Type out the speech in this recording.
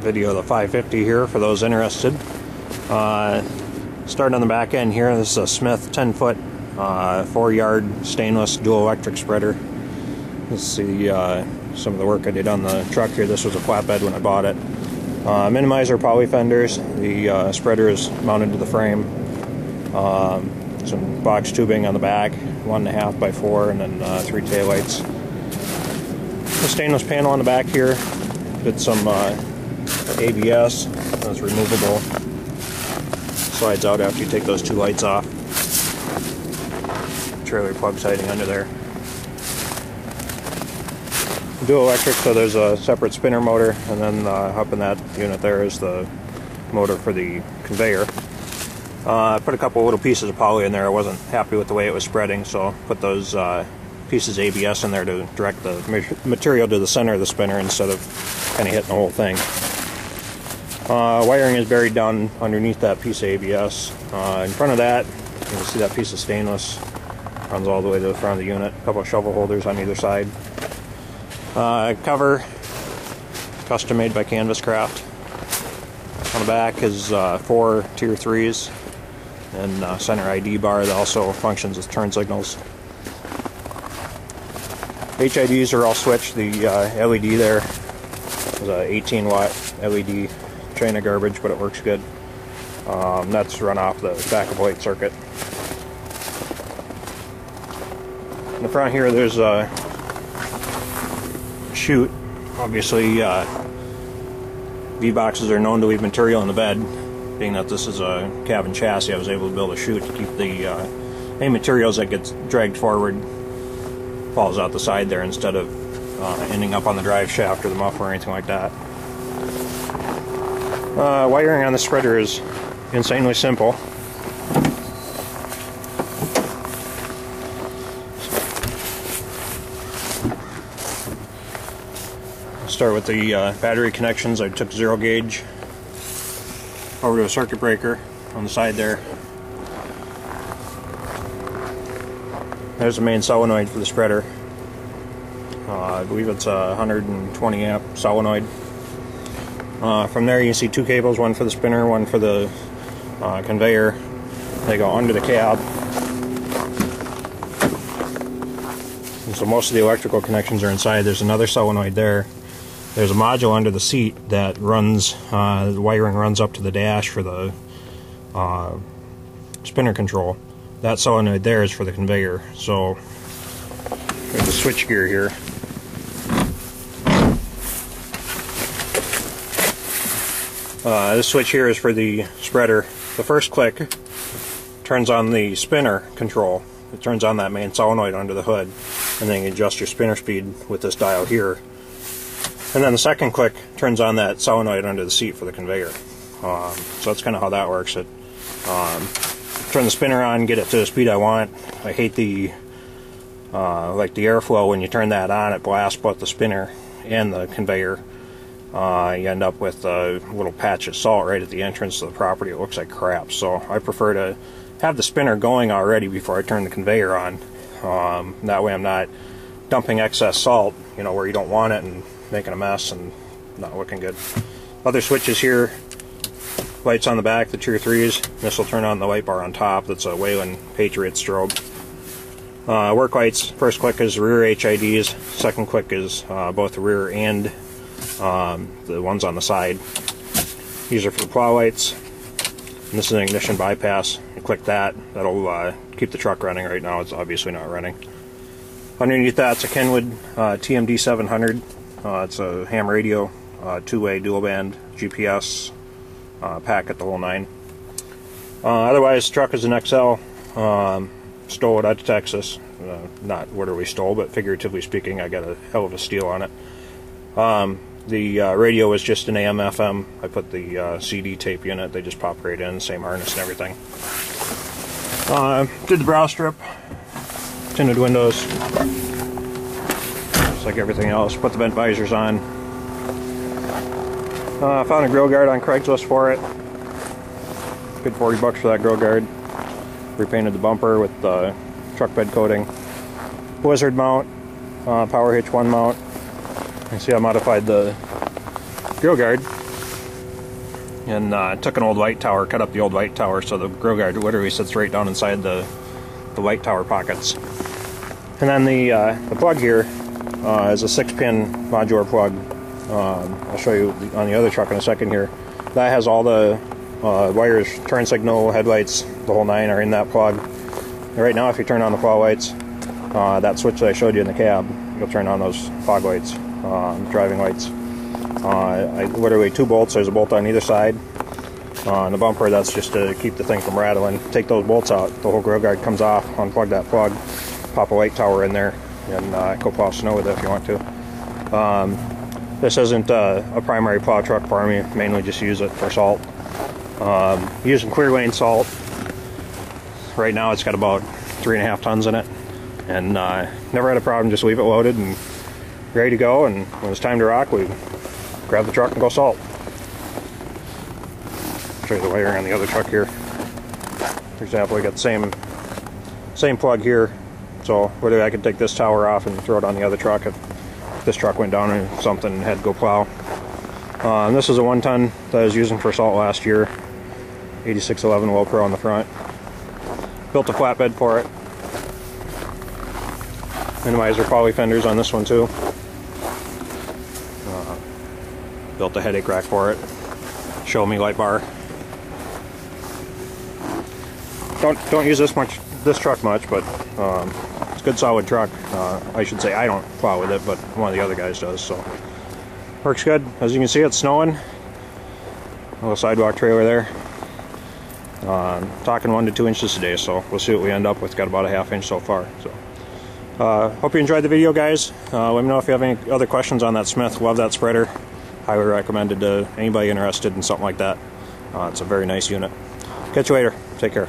video of the 550 here for those interested. Starting on the back end here, this is a Smith 10-foot 4-yard stainless dual electric spreader. Let's see some of the work I did on the truck here. This was a flatbed when I bought it. Minimizer poly fenders. The spreader is mounted to the frame. Some box tubing on the back, 1.5 by 4, and then 3 taillights. The stainless panel on the back here. Did some ABS. That's removable. Slides out after you take those 2 lights off. Trailer plug siding under there. Dual electric, so there's a separate spinner motor, and then up in that unit there is the motor for the conveyor. I put a couple little pieces of poly in there. I wasn't happy with the way it was spreading, so put those pieces of ABS in there to direct the material to the center of the spinner instead of kind of hitting the whole thing. Wiring is buried down underneath that piece of ABS. In front of that, you can see that piece of stainless runs all the way to the front of the unit. A couple of shovel holders on either side. Cover, custom made by Canvas Craft. On the back is 4 tier 3s and center ID bar that also functions as turn signals. HIDs are all switched. The LED there is a 18-watt LED. Train of garbage, but it works good. That's run off the back of light circuit. In the front here, there's a chute. Obviously, V-boxes are known to leave material in the bed. Being that this is a cabin chassis, I was able to build a chute to keep the any materials that gets dragged forward falls out the side there instead of ending up on the drive shaft or the muffler or anything like that. Wiring on the spreader is insanely simple. Start with the battery connections. I took 0 gauge over to a circuit breaker on the side there. There's the main solenoid for the spreader. I believe it's a 120 amp solenoid. From there you can see 2 cables, one for the spinner, one for the conveyor. They go under the cab. And so most of the electrical connections are inside. There's another solenoid there. There's a module under the seat that runs, the wiring runs up to the dash for the spinner control. That solenoid there is for the conveyor. So there's a switch gear here. This switch here is for the spreader. The first click turns on the spinner control. It turns on that main solenoid under the hood, and then you adjust your spinner speed with this dial here. And then the second click turns on that solenoid under the seat for the conveyor. So that's kind of how that works. It turn the spinner on, get it to the speed I want. I hate the like the airflow when you turn that on. It blasts both the spinner and the conveyor. You end up with a little patch of salt right at the entrance to the property. It looks like crap. So I prefer to have the spinner going already before I turn the conveyor on. That way I'm not dumping excess salt, you know, where you don't want it and making a mess and not looking good. Other switches here, lights on the back, the tier 3s. This will turn on the light bar on top. That's a Wayland Patriot strobe. Work lights, first click is rear HIDs, second click is both the rear and the ones on the side. These are for the plow lights. And this is an ignition bypass. You click that, that'll keep the truck running. Right now it's obviously not running. Underneath that's a Kenwood TMD 700. It's a ham radio, 2-way dual band GPS packet, the whole 9. Otherwise, the truck is an XL. Stole it out of Texas. Not literally stole, but figuratively speaking, I got a hell of a steal on it. The radio was just an AM/FM. I put the CD tape unit. They just pop right in, same harness and everything. Did the brow strip, tinted windows, just like everything else. Put the vent visors on. Found a grill guard on Craigslist for it. Paid $40 for that grill guard. Repainted the bumper with the truck bed coating. Blizzard mount, power hitch 1 mount. You see I modified the grill guard and took an old white tower, cut up the old white tower so the grill guard literally sits right down inside the white tower pockets. And then the plug here is a 6-pin modular plug. I'll show you on the other truck in a second here. That has all the wires, turn signal, headlights, the whole 9 are in that plug. And right now, if you turn on the fog lights, that switch that I showed you in the cab, you'll turn on those fog lights, driving lights. Literally 2 bolts, there's a bolt on either side. On the bumper, that's just to keep the thing from rattling. Take those bolts out, the whole grill guard comes off, unplug that plug, pop a light tower in there, and go plow snow with it if you want to. This isn't a primary plow truck for me, mainly just use it for salt. Using clear lane salt. Right now it's got about 3.5 tons in it, and never had a problem. Just leave it loaded and ready to go, and when it's time to rock, we grab the truck and go salt. Show you the wiring on the other truck here. For example, we got the same plug here, so whether I could take this tower off and throw it on the other truck if this truck went down or something and had to go plow. And this is a 1-ton that I was using for salt last year. 8611 Low Pro on the front. Built a flatbed for it. Minimizer poly fenders on this one too. Built a headache rack for it. Show me light bar. Don't use this truck much, but it's a good solid truck. I should say I don't plow with it, but one of the other guys does, so works good. As you can see, it's snowing. A little sidewalk trailer there. Talking 1 to 2 inches today, so we'll see what we end up with. Got about a ½ inch so far. So hope you enjoyed the video, guys. Let me know if you have any other questions on that Smith. Love that spreader. Highly recommended to anybody interested in something like that. It's a very nice unit. Catch you later. Take care.